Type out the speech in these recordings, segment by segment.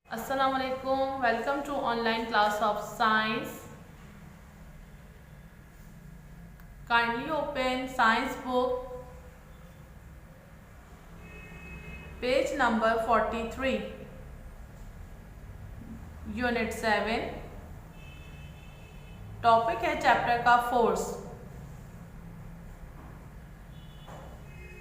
Assalamualaikum. Welcome to online class of science. Kindly open science book, page number 43, unit 7. Topic है chapter का force.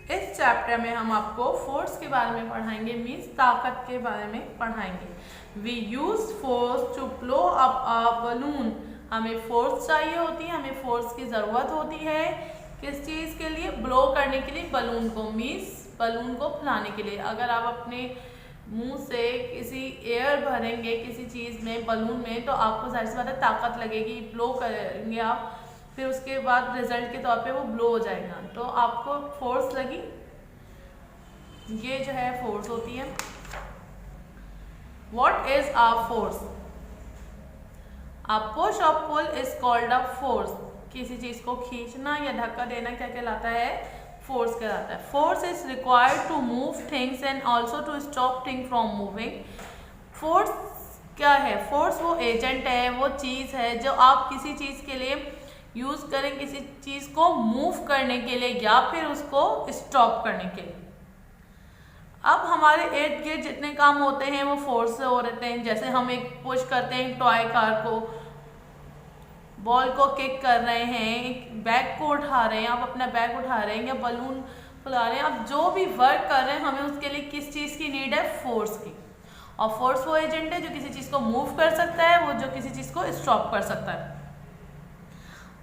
इस chapter में हम आपको फोर्स के बारे में पढ़ाएंगे, मीन्स ताकत के बारे में पढ़ाएंगे। We use force to blow up a balloon. हमें फोर्स चाहिए होती है, हमें फोर्स की ज़रूरत होती है किस चीज़ के लिए? ब्लो करने के लिए बलून को, मीन्स बलून को फुलाने के लिए। अगर आप अपने मुंह से किसी एयर भरेंगे किसी चीज़ में, बलून में, तो आपको जाहिर सी बात है ताकत लगेगी, ब्लो करेंगे आप, फिर उसके बाद रिजल्ट के तौर पे वो ब्लो हो जाएगा, तो आपको फोर्स लगी। ये जो है फोर्स होती है। What is a force? A push और pull is called a force. किसी चीज को खींचना या धक्का देना क्या कहलाता है? फोर्स कहलाता है। Force is required to move things and also to stop thing from moving. Force क्या है? फोर्स वो एजेंट है, वो चीज़ है जो आप किसी चीज़ के लिए यूज़ करें, किसी चीज़ को मूव करने के लिए या फिर उसको स्टॉप करने के लिए। अब हमारे इर्द गिर्द जितने काम होते हैं वो फोर्स से हो रहे हैं। जैसे हम एक पुश करते हैं टॉय कार को, बॉल को किक कर रहे हैं, बैग को उठा रहे हैं, आप अपना बैग उठा रहे हैं या बलून फुला रहे हैं, आप जो भी वर्क कर रहे हैं हमें उसके लिए किस चीज़ की नीड है? फोर्स की। और फोर्स वो एजेंट है जो किसी चीज़ को मूव कर सकता है, वो जो किसी चीज़ को स्टॉप कर सकता है।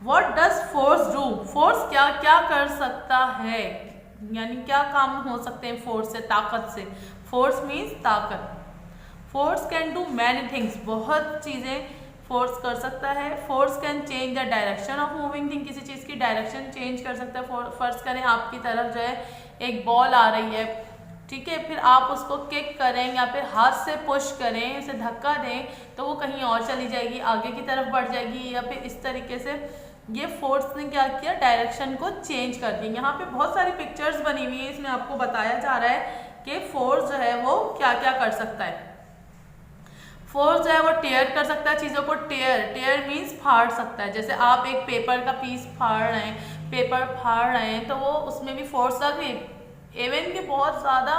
What does force do? Force क्या क्या कर सकता है, यानी क्या काम हो सकते हैं फोर्स से, ताकत से? फोर्स मीन्स ताकत। Force can do many things, बहुत चीज़ें फोर्स कर सकता है। Force can change the direction of moving thing, किसी चीज़ की डायरेक्शन चेंज कर सकता है। फर्ज करें आपकी तरफ जो है एक बॉल आ रही है, ठीक है, फिर आप उसको किक करें या फिर हाथ से पुश करें, उसे धक्का दें, तो वो कहीं और चली जाएगी, आगे की तरफ बढ़ जाएगी, या फिर इस तरीके से ये फोर्स ने क्या किया? डायरेक्शन को चेंज कर दी। यहाँ पे बहुत सारी पिक्चर्स बनी हुई है, इसमें आपको बताया जा रहा है कि फोर्स जो है वो क्या क्या कर सकता है। फोर्स जो है वो टेयर कर सकता है चीज़ों को। टेयर मीन्स फाड़ सकता है। जैसे आप एक पेपर का पीस फाड़ रहे हैं, पेपर फाड़ रहे हैं, तो वो उसमें भी फोर्स लग रही है। इवन कि बहुत ज़्यादा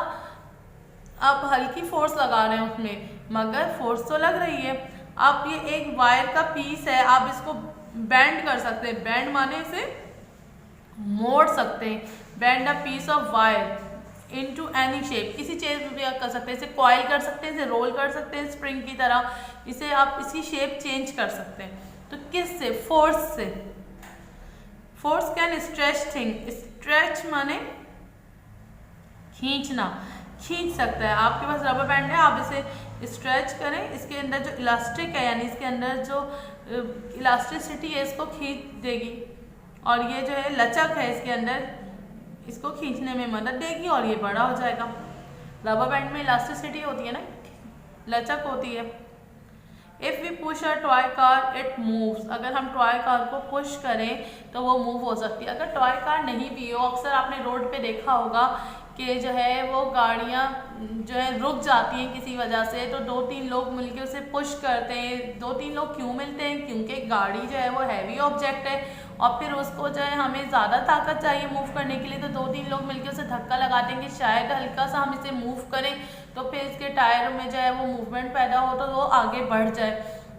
आप हल्की फोर्स लगा रहे हैं उसमें, मगर फोर्स तो लग रही है। आप ये एक वायर का पीस है, आप इसको बेंड कर सकते हैं। बेंड माने इसे मोड़ सकते हैं। Bend a piece of wire into any shape, किसी शेप में भी आप कर सकते हैं। इसे कॉइल कर सकते हैं, इसे रोल कर सकते हैं स्प्रिंग की तरह, इसे आप इसकी शेप चेंज कर सकते हैं। तो किससे? फोर्स से। Force can stretch thing. Stretch माने खींचना, खींच सकता है। आपके पास रबर बैंड है, आप इसे स्ट्रेच करें, इसके अंदर जो इलास्टिक है, यानी इसके अंदर जो इलास्टिसिटी है, इसको खींच देगी, और ये जो है लचक है इसके अंदर, इसको खींचने में मदद देगी और ये बड़ा हो जाएगा। रबर बैंड में इलास्टिसिटी होती है ना, लचक होती है। If we push a toy car it moves. अगर हम टॉय कार को पुश करें तो वो मूव हो सकती है। अगर टॉय कार नहीं भी हो, अक्सर आपने रोड पे देखा होगा कि जो है वो गाड़ियाँ जो है रुक जाती हैं किसी वजह से, तो 2-3 लोग मिलकर उसे पुश करते हैं। 2-3 लोग क्यों मिलते हैं? क्योंकि गाड़ी जो है वो हैवी ऑब्जेक्ट है और फिर उसको जो है हमें ज़्यादा ताकत चाहिए मूव करने के लिए, तो 2-3 लोग मिलकर उसे धक्का लगा देंगे। शायद हल्का सा हम इसे मूव करें तो फिर इसके टायर में जो है वो मूवमेंट पैदा हो, तो वो आगे बढ़ जाए।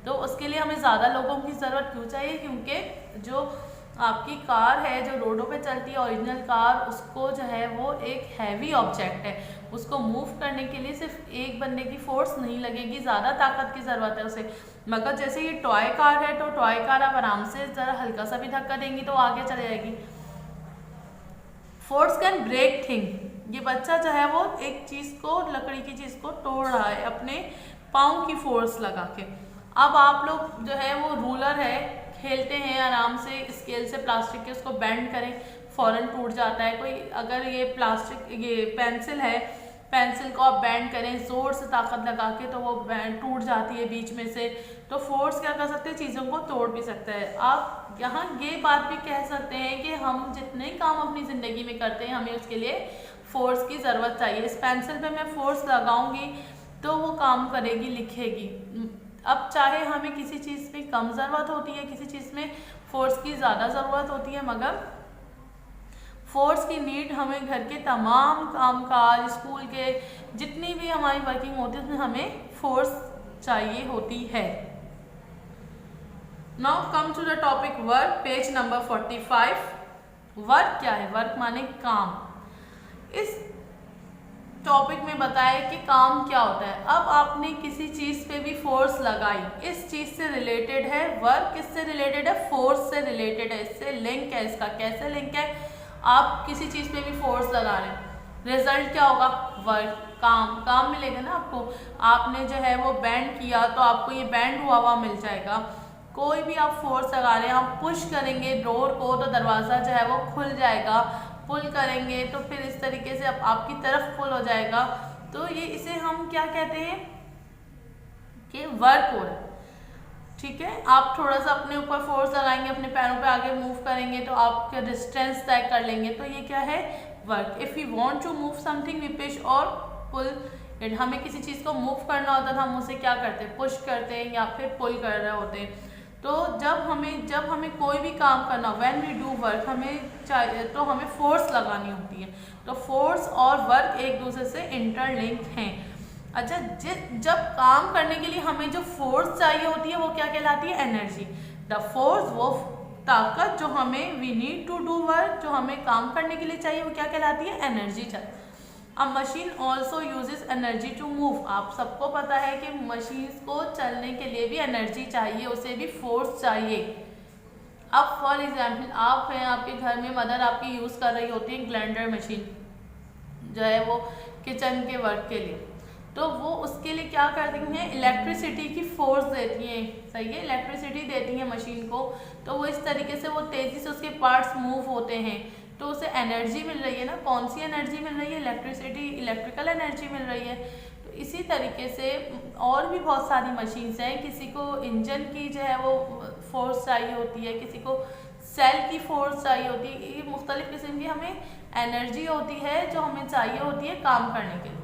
तो उसके लिए हमें ज़्यादा लोगों की ज़रूरत क्यों चाहिए? क्योंकि जो आपकी कार है जो रोडों पे चलती है, ओरिजिनल कार, उसको जो है वो एक हैवी ऑब्जेक्ट है, उसको मूव करने के लिए सिर्फ एक बंदे की फोर्स नहीं लगेगी, ज़्यादा ताकत की ज़रूरत है उसे। मगर जैसे ये टॉय कार है, तो टॉय कार आप आराम से ज़रा हल्का सा भी धक्का देंगी तो आगे चले जाएगी। Force can break thing. ये बच्चा जो है वो एक चीज़ को, लकड़ी की चीज़ को तोड़ रहा है अपने पाँव की फोर्स लगा के। अब आप लोग जो है वो रूलर है, खेलते हैं आराम से स्केल से प्लास्टिक के, उसको बेंड करें, फ़ौरन टूट जाता है। कोई अगर ये प्लास्टिक, ये पेंसिल है, पेंसिल को आप बेंड करें ज़ोर से ताकत लगा के, तो वो बेंड टूट जाती है बीच में से। तो फोर्स क्या कर सकते हैं? चीज़ों को तोड़ भी सकता है। आप यहाँ ये बात भी कह सकते हैं कि हम जितने काम अपनी ज़िंदगी में करते हैं, हमें उसके लिए फोर्स की ज़रूरत चाहिए। इस पेंसिल पे मैं फोर्स लगाऊंगी तो वो काम करेगी, लिखेगी। अब चाहे हमें किसी चीज़ में कम ज़रूरत होती है, किसी चीज़ में फोर्स की ज़्यादा ज़रूरत होती है, मगर फोर्स की नीड हमें घर के तमाम कामकाज, स्कूल के जितनी भी हमारी वर्किंग होती है उसमें हमें फोर्स चाहिए होती है। Now come to the topic work, page number 45। Work क्या है? वर्क माने काम। इस टॉपिक में बताया कि काम क्या होता है। अब आपने किसी चीज़ पे भी फोर्स लगाई, इस चीज़ से रिलेटेड है वर्क। किससे रिलेटेड है? फोर्स से रिलेटेड है, इससे लिंक है। इसका कैसे लिंक है? आप किसी चीज़ पे भी फोर्स लगा रहे हैं, रिजल्ट क्या होगा? वर्क, काम मिलेगा ना आपको। आपने जो है वो बैंड किया तो आपको ये बैंड हुआ हुआ मिल जाएगा। कोई भी आप फोर्स लगा रहे हैं, आप पुश करेंगे डोर को तो दरवाज़ा जो है वो खुल जाएगा, पुल करेंगे तो फिर इस तरीके से आपकी तरफ पुल हो जाएगा। तो ये इसे हम क्या कहते हैं कि वर्क हो रहा है। ठीक है, आप थोड़ा सा अपने ऊपर फोर्स लगाएंगे, अपने पैरों पे आगे मूव करेंगे तो आपके डिस्टेंस तय कर लेंगे, तो ये क्या है? Work. If you want to move something we push और पुल इट। हमें किसी चीज़ को मूव करना होता है, हम उसे क्या करते हैं? पुश करते हैं या फिर पुल कर रहे होते हैं। तो जब हमें कोई भी काम करना, व्हेन वी डू वर्क, हमें चाहिए तो हमें फोर्स लगानी होती है। तो फोर्स और वर्क एक दूसरे से इंटरलिंक हैं। अच्छा, जब काम करने के लिए हमें जो फोर्स चाहिए होती है वो क्या कहलाती है? एनर्जी। द फोर्स, वो ताकत जो हमें we need to do work, जो हमें काम करने के लिए चाहिए वो क्या कहलाती है? एनर्जी चाहिए। A machine also uses energy to move. आप सबको पता है कि मशीन्स को चलने के लिए भी एनर्जी चाहिए, उसे भी फोर्स चाहिए। अब फॉर एग्जाम्पल आप हैं, आपके घर में मदर आपकी यूज़ कर रही होती है ग्राइंडर मशीन, जो है वो किचन के वर्क के लिए, तो वो उसके लिए क्या करती हैं? इलेक्ट्रिसिटी की फोर्स देती हैं। सही है, इलेक्ट्रिसिटी देती हैं मशीन को, तो वो इस तरीके से वो तेज़ी से उसके पार्ट्स मूव होते हैं, तो उसे एनर्जी मिल रही है ना। कौन सी एनर्जी मिल रही है? इलेक्ट्रिसिटी, इलेक्ट्रिकल एनर्जी मिल रही है। तो इसी तरीके से और भी बहुत सारी मशीन्स हैं। किसी को इंजन की जो है वो फोर्स चाहिए होती है, किसी को सेल की फोर्स चाहिए होती है। ये मुख्तलिफ किस्म की हमें एनर्जी होती है जो हमें चाहिए होती है काम करने के लिए।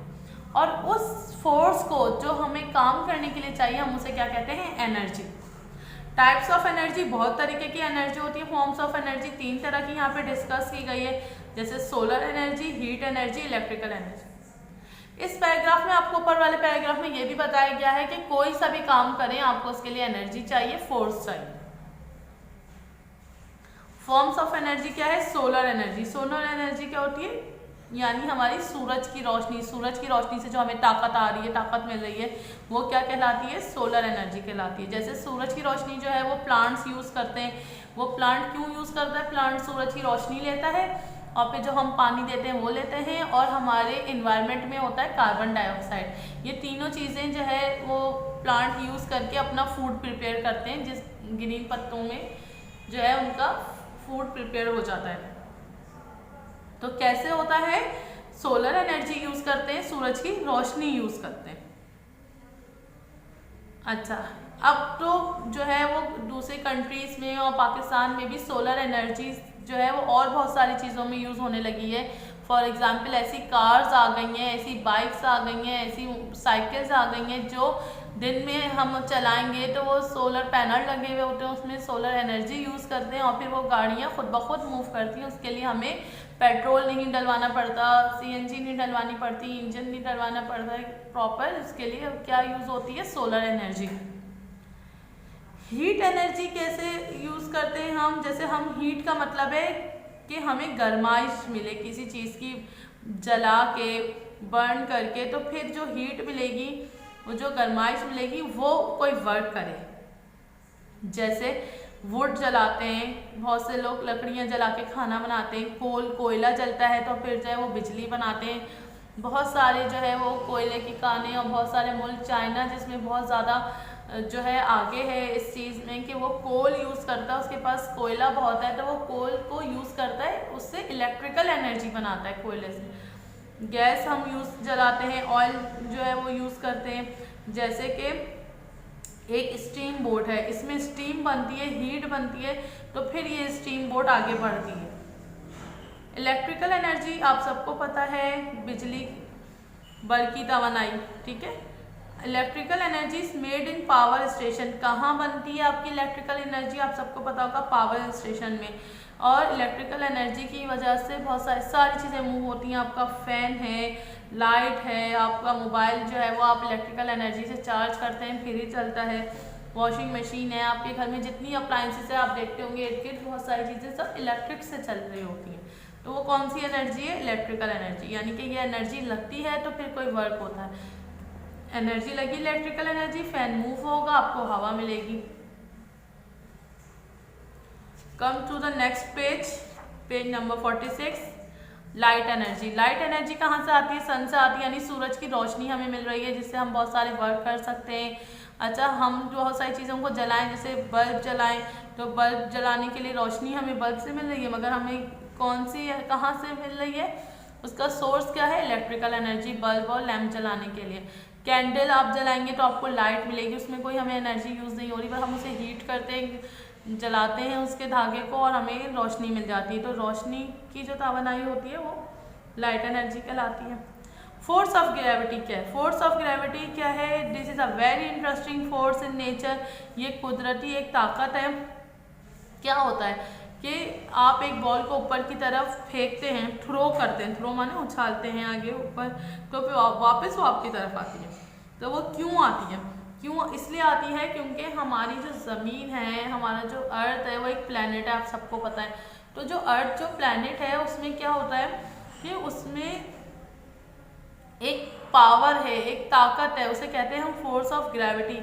और उस फोर्स को जो हमें काम करने के लिए चाहिए, हम उसे क्या कहते हैं? एनर्जी। टाइप्स ऑफ एनर्जी, बहुत तरीके की एनर्जी होती है। फॉर्म्स ऑफ एनर्जी 3 तरह की यहाँ पे डिस्कस की गई है, जैसे solar energy, heat energy, electrical energy. इस पैराग्राफ में आपको ऊपर वाले पैराग्राफ में ये भी बताया गया है कि कोई सा भी काम करें आपको उसके लिए एनर्जी चाहिए, फोर्स चाहिए। फॉर्म्स ऑफ एनर्जी क्या है? Solar energy. सोलर एनर्जी क्या होती है? यानी हमारी सूरज की रोशनी से जो हमें ताकत आ रही है, ताकत मिल रही है, वो क्या कहलाती है? सोलर एनर्जी कहलाती है। जैसे सूरज की रोशनी जो है वो प्लांट्स यूज़ करते हैं। वो प्लांट क्यों यूज़ करता है? प्लांट सूरज की रोशनी लेता है और फिर जो हम पानी देते हैं वो लेते हैं, और हमारे इन्वायरमेंट में होता है कार्बन डाइऑक्साइड। ये तीनों चीज़ें जो है वो प्लांट यूज़ करके अपना फूड प्रिपेयर करते हैं, जिस ग्रीन पत्तों में जो है उनका फूड प्रिपेयर हो जाता है। तो कैसे होता है? सोलर एनर्जी यूज करते हैं, सूरज की रोशनी यूज करते हैं। अच्छा, अब तो जो है वो दूसरे कंट्रीज में और पाकिस्तान में भी सोलर एनर्जी जो है वो और बहुत सारी चीज़ों में यूज़ होने लगी है। फॉर एग्जांपल ऐसी कार्स आ गई हैं, ऐसी बाइक्स आ गई हैं, ऐसी साइकिल्स आ गई हैं जो दिन में हम चलाएंगे तो वो सोलर पैनल लगे हुए होते हैं, उसमें सोलर एनर्जी यूज़ करते हैं और फिर वो गाड़ियाँ खुद ब खुद मूव करती हैं। उसके लिए हमें पेट्रोल नहीं डलवाना पड़ता, CNG नहीं डलवानी पड़ती, इंजन नहीं डलवाना पड़ता है प्रॉपर। इसके लिए क्या यूज़ होती है? Solar energy. हीट एनर्जी कैसे यूज़ करते हैं हम? जैसे हम हीट का मतलब है कि हमें गर्माइश मिले किसी चीज़ की, जला के बर्न करके, तो फिर जो हीट मिलेगी, वो जो गर्माइश मिलेगी वो कोई वर्क करे। जैसे वुड जलाते हैं, बहुत से लोग लकड़ियाँ जला के खाना बनाते हैं, कोयला जलता है तो फिर जो है वो बिजली बनाते हैं। बहुत सारे जो है वो कोयले की कानें, और बहुत सारे मुल्क चाइना जिसमें बहुत ज़्यादा जो है आगे है इस चीज़ में कि वो कोल यूज़ करता है, उसके पास कोयला बहुत है तो वो कोल को यूज़ करता है, उससे इलेक्ट्रिकल एनर्जी बनाता है कोयले से। गैस हम जलाते हैं, ऑयल जो है वो यूज़ करते हैं। जैसे कि एक स्टीम बोट है, इसमें स्टीम बनती है, हीट बनती है, तो फिर ये स्टीम बोट आगे बढ़ती है। इलेक्ट्रिकल एनर्जी आप सबको पता है, बिजली, बल्ब की तवानाई, ठीक है। Electrical energy is made in power station. कहाँ बनती है आपकी इलेक्ट्रिकल एनर्जी? आप सबको पता होगा पावर स्टेशन में। और इलेक्ट्रिकल एनर्जी की वजह से बहुत सारी चीज़ें मूव होती हैं। आपका फैन है, लाइट है, आपका मोबाइल जो है वो आप इलेक्ट्रिकल एनर्जी से चार्ज करते हैं फिर ही चलता है। वॉशिंग मशीन है, आपके घर में जितनी अप्लायंसेस है आप देखते होंगे इर्द बहुत सारी चीज़ें सब इलेक्ट्रिक से चल रही होती हैं। तो वो कौन सी एनर्जी है? Electrical energy. यानी कि ये एनर्जी लगती है तो फिर कोई वर्क होता है। एनर्जी लगी इलेक्ट्रिकल एनर्जी, फैन मूव होगा, आपको हवा मिलेगी। Come to the next page, page number 46। Light energy. Light energy कहाँ से आती है? सन से आती है, यानी सूरज की रोशनी हमें मिल रही है जिससे हम बहुत सारे वर्क कर सकते हैं। अच्छा, हम बहुत सारी चीज़ों को जलाएं, जैसे बल्ब जलाएं तो बल्ब जलाने के लिए रोशनी हमें बल्ब से मिल रही है, मगर हमें कौन सी है, कहाँ से मिल रही है? उसका सोर्स क्या है? इलेक्ट्रिकल एनर्जी, बल्ब और लैंप जलाने के लिए। कैंडल आप जलाएंगे तो आपको लाइट मिलेगी, उसमें कोई हमें एनर्जी यूज़ नहीं हो रही, बस हम उसे हीट करते हैं, जलाते हैं उसके धागे को और हमें रोशनी मिल जाती है। तो रोशनी की जो तवानाई होती है वो लाइट एनर्जी कहलाती है। फोर्स ऑफ ग्रेविटी क्या है? फोर्स ऑफ ग्रेविटी क्या है? This is a very interesting force in nature. ये कुदरती एक ताकत है। क्या होता है कि आप एक बॉल को ऊपर की तरफ फेंकते हैं, थ्रो करते हैं, थ्रो माने उछालते हैं आगे ऊपर, तो फिर वापस वो आपकी तरफ आती है। तो वो क्यों आती है? क्यों इसलिए आती है क्योंकि हमारी जो ज़मीन है, हमारा जो अर्थ है वो एक प्लैनेट है, आप सबको पता है। तो जो अर्थ जो प्लैनेट है उसमें क्या होता है कि उसमें एक पावर है, एक ताकत है, उसे कहते हैं हम फोर्स ऑफ ग्रेविटी।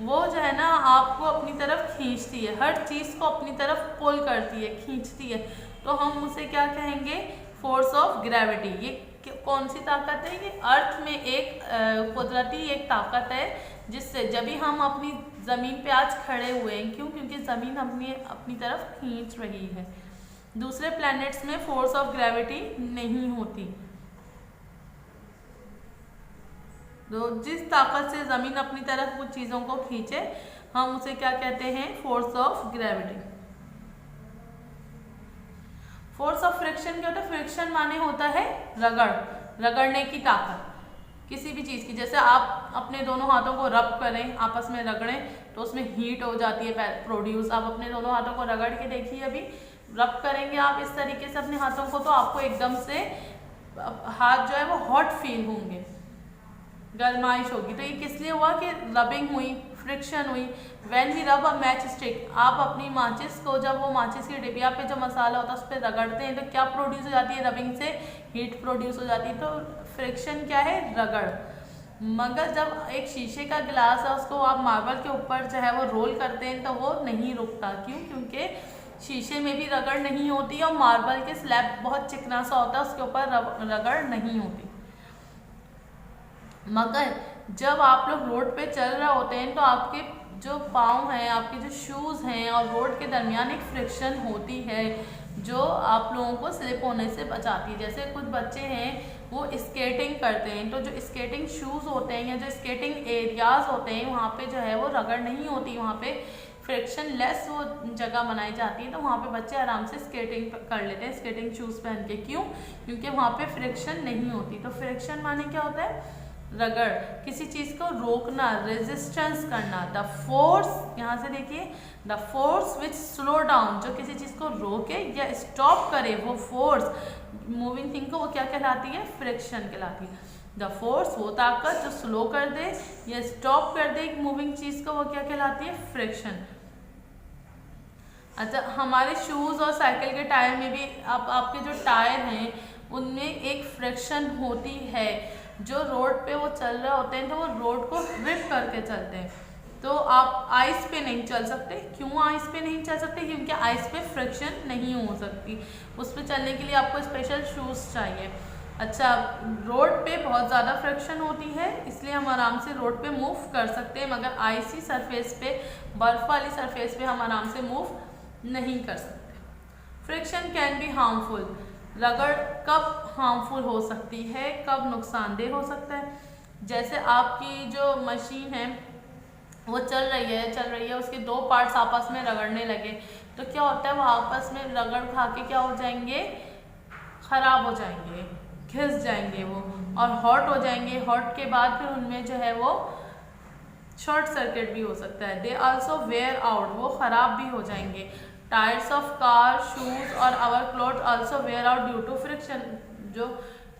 वो जो है ना आपको अपनी तरफ खींचती है, हर चीज़ को अपनी तरफ पुल करती है, खींचती है। तो हम उसे क्या कहेंगे? Force of gravity. ये कौन सी ताकत है? ये अर्थ में एक कुदरती एक ताकत है जिससे जब भी हम अपनी ज़मीन पे आज खड़े हुए हैं, क्यों? क्योंकि ज़मीन अपनी तरफ खींच रही है। दूसरे प्लैनेट्स में फोर्स ऑफ ग्रेविटी नहीं होती। तो जिस ताकत से ज़मीन अपनी तरफ कुछ चीज़ों को खींचे हम उसे क्या कहते हैं? Force of gravity. Force of friction क्या होता है? फ्रिक्शन माने होता है रगड़ने की ताकत किसी भी चीज़ की। जैसे आप अपने दोनों हाथों को रब करें, आपस में रगड़ें तो उसमें हीट हो जाती है प्रोड्यूस। आप अपने दोनों हाथों को रगड़ के देखिए, अभी रब करेंगे आप इस तरीके से अपने हाथों को तो आपको एकदम से हाथ जो है वो हॉट फील होंगे, गर्माइश होगी। तो ये किस लिए हुआ कि रबिंग हुई, फ्रिक्शन हुई। व्हेन वी रब अ मैच स्टिक, आप अपनी माचिस को जब वो माचिस की डिबिया पे जो मसाला होता है उस पर रगड़ते हैं तो क्या प्रोड्यूस हो जाती है? रबिंग से हीट प्रोड्यूस हो जाती है। तो फ्रिक्शन क्या है? रगड़। मगर जब एक शीशे का गिलास है उसको आप मार्बल के ऊपर जो है वो रोल करते हैं तो वो नहीं रुकता। क्यों? क्योंकि शीशे में भी रगड़ नहीं होती और मार्बल के स्लैब बहुत चिकना सा होता है, उसके ऊपर रगड़ नहीं होती। मगर जब आप लोग रोड पे चल रहे होते हैं तो आपके जो पाँव हैं, आपके जो शूज़ हैं और रोड के दरमियान एक फ्रिक्शन होती है जो आप लोगों को स्लिप होने से बचाती है। जैसे कुछ बच्चे हैं वो स्केटिंग करते हैं तो जो स्केटिंग शूज़ होते हैं या जो स्केटिंग एरियाज़ होते हैं वहाँ पे जो है वो रगड़ नहीं होती, वहाँ पे फ्रिक्शन लेस वो जगह बनाई जाती है। तो वहाँ पे बच्चे आराम से स्केटिंग कर लेते हैं स्केटिंग शूज़ पहन के। क्यों? क्योंकि वहाँ पे फ्रिक्शन नहीं होती। तो फ्रिक्शन माने क्या होता है? रगड़, किसी चीज़ को रोकना, रेजिस्टेंस करना। द फोर्स, यहाँ से देखिए, the force which slow down, जो किसी चीज़ को रोके या स्टॉप करे, वो फोर्स मूविंग थिंग को वो क्या कहलाती है? फ्रिक्शन कहलाती है। द फोर्स, वो ताकत जो स्लो कर दे या स्टॉप कर दे एक मूविंग चीज़ को, वो क्या कहलाती है? फ्रिक्शन। अच्छा, हमारे शूज़ और साइकिल के टायर में भी आपके जो टायर हैं उनमें एक फ्रिक्शन होती है। जो रोड पे वो चल रहे होते हैं तो वो रोड को ग्रिप करके चलते हैं। तो आप आइस पे नहीं चल सकते। क्यों आइस पे नहीं चल सकते? क्योंकि आइस पे फ्रिक्शन नहीं हो सकती, उस पर चलने के लिए आपको स्पेशल शूज़ चाहिए। अच्छा, रोड पे बहुत ज़्यादा फ्रिक्शन होती है इसलिए हम आराम से रोड पे मूव कर सकते हैं, मगर आइसी सरफेस पे, बर्फ़ वाली सरफेस पे हम आराम से मूव नहीं कर सकते। फ्रिक्शन कैन बी हार्मफुल, रगड़ कब हार्मफुल हो सकती है, कब नुकसानदेह हो सकता है? जैसे आपकी जो मशीन है वो चल रही है, उसके दो पार्ट्स आपस में रगड़ने लगे तो क्या होता है? वो आपस में रगड़ खा के क्या हो जाएंगे? ख़राब हो जाएंगे, घिस जाएंगे वो और हॉट हो जाएंगे। हॉट के बाद फिर उनमें जो है वो शॉर्ट सर्किट भी हो सकता है। दे आल्सो वेयर आउट, वो ख़राब भी हो जाएंगे। टायर्स ऑफ कार, शूज़ और our cloth also wear out due to friction, जो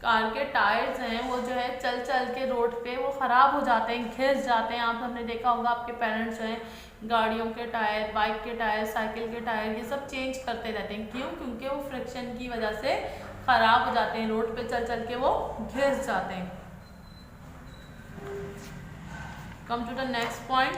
कार के टायर्स हैं वो जो है चल चल के रोड पे वो ख़राब हो जाते हैं, घिस जाते हैं। आप सबने देखा होगा आपके पेरेंट्स जो हैं गाड़ियों के टायर, बाइक के टायर, साइकिल के टायर ये सब चेंज करते रहते हैं। क्यों? क्योंकि वो फ्रिक्शन की वजह से ख़राब हो जाते हैं, रोड पे चल चल के वो घिस जाते हैं। Come to the next point,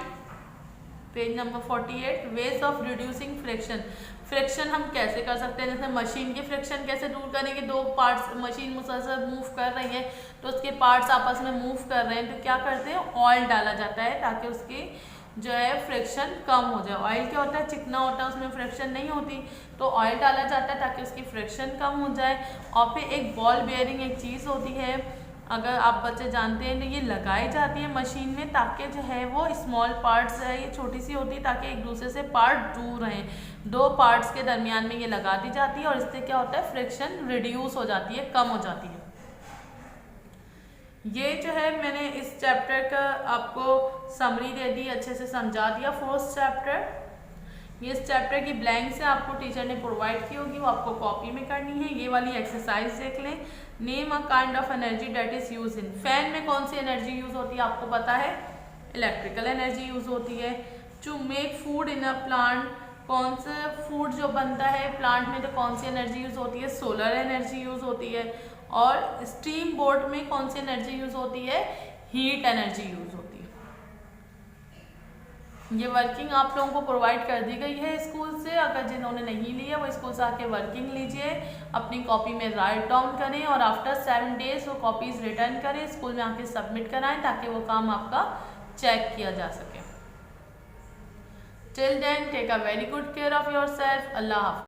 page number 48, ways of reducing friction. Friction हम कैसे कर सकते हैं? जैसे मशीन की फ्रिक्शन कैसे दूर करेंगे? दो पार्ट्स, मशीन मुसलसल मूव कर रही है तो उसके पार्ट्स आपस में मूव कर रहे हैं तो क्या करते हैं? ऑयल डाला जाता है ताकि उसकी जो है फ्रिक्शन कम हो जाए। ऑयल क्या होता है? चिकना होता है, उसमें फ्रिक्शन नहीं होती, तो ऑयल डाला जाता है ताकि उसकी फ्रिक्शन कम हो जाए। और फिर एक बॉल बेयरिंग एक चीज़ होती है, अगर आप बच्चे जानते हैं तो ये लगाई जाती है मशीन में ताकि जो है वो स्मॉल पार्ट्स है ये छोटी सी होती है ताकि एक दूसरे से पार्ट दूर रहें। दो पार्ट्स के दरमियान में ये लगा दी जाती है और इससे क्या होता है? फ्रिक्शन रिड्यूस हो जाती है, कम हो जाती है। ये जो है मैंने इस चैप्टर का आपको समरी दे दी, अच्छे से समझा दिया। फोर्थ चैप्टर, ये इस चैप्टर की ब्लैंक से आपको टीचर ने प्रोवाइड की होगी, वो आपको कॉपी में करनी है। ये वाली एक्सरसाइज देख लें। Name a kind of energy date is use in. Fan में कौन सी एनर्जी यूज होती है आपको पता है? इलेक्ट्रिकल एनर्जी यूज होती है। To make food in a plant, कौन सा फूड जो बनता है प्लांट में तो कौन सी एनर्जी यूज होती है? सोलर एनर्जी यूज होती है। और स्टीम बोट में कौन सी एनर्जी यूज होती है? हीट एनर्जी यूज होती है। ये वर्किंग आप लोगों को प्रोवाइड कर दी गई है स्कूल से, अगर जिन्होंने नहीं ली है वो स्कूल से आके वर्किंग लीजिए, अपनी कॉपी में राइट डाउन करें और आफ्टर 7 डेज वो कॉपीज रिटर्न करें, स्कूल में आके सबमिट कराएं ताकि वो काम आपका चेक किया जा सके। Till then take a very good care of yourself. अल्लाह हाफ़िज़।